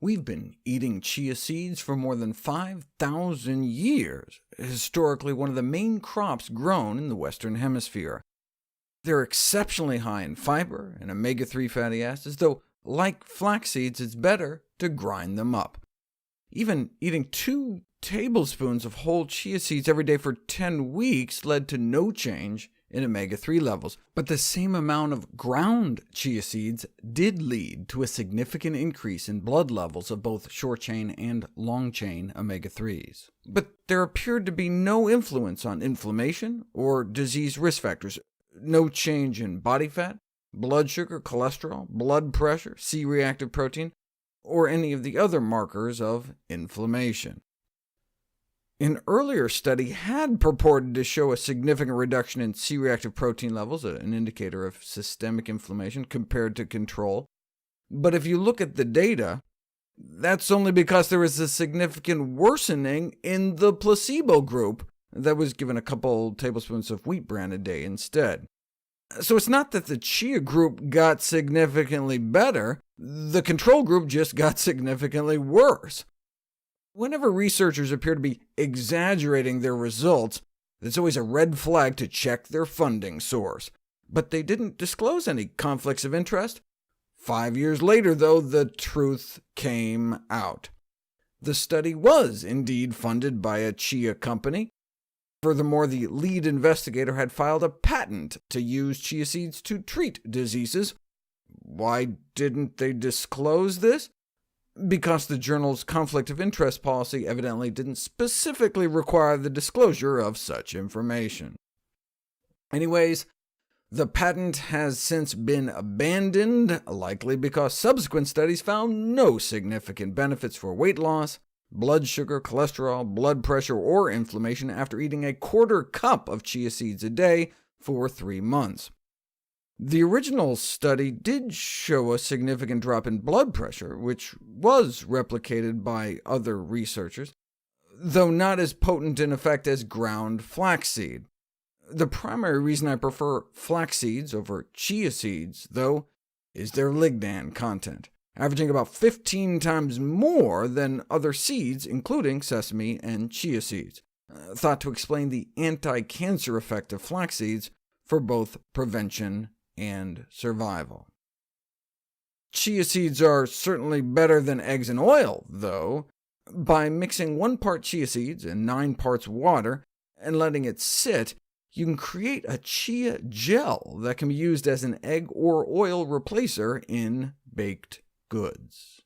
We've been eating chia seeds for more than 5,000 years, historically one of the main crops grown in the Western Hemisphere. They're exceptionally high in fiber and omega-3 fatty acids, though like flax seeds, it's better to grind them up. Even eating 2 tablespoons of whole chia seeds every day for 10 weeks led to no change in omega-3 levels, but the same amount of ground chia seeds did lead to a significant increase in blood levels of both short-chain and long-chain omega-3s. But there appeared to be no influence on inflammation or disease risk factors, no change in body fat, blood sugar, cholesterol, blood pressure, C-reactive protein, or any of the other markers of inflammation. An earlier study had purported to show a significant reduction in C-reactive protein levels, an indicator of systemic inflammation, compared to control. But if you look at the data, that's only because there was a significant worsening in the placebo group that was given a couple tablespoons of wheat bran a day instead. So it's not that the chia group got significantly better, the control group just got significantly worse. Whenever researchers appear to be exaggerating their results, it's always a red flag to check their funding source. But they didn't disclose any conflicts of interest. 5 years later, though, the truth came out. The study was indeed funded by a chia company. Furthermore, the lead investigator had filed a patent to use chia seeds to treat diseases. Why didn't they disclose this? Because the journal's conflict of interest policy evidently didn't specifically require the disclosure of such information. Anyways, the patent has since been abandoned, likely because subsequent studies found no significant benefits for weight loss, blood sugar, cholesterol, blood pressure, or inflammation after eating a quarter cup of chia seeds a day for 3 months. The original study did show a significant drop in blood pressure, which was replicated by other researchers, though not as potent in effect as ground flaxseed. The primary reason I prefer flax seeds over chia seeds, though, is their lignan content, averaging about 15 times more than other seeds, including sesame and chia seeds, thought to explain the anti-cancer effect of flax seeds for both prevention and survival. Chia seeds are certainly better than eggs and oil, though. By mixing 1 part chia seeds and 9 parts water and letting it sit, you can create a chia gel that can be used as an egg or oil replacer in baked goods.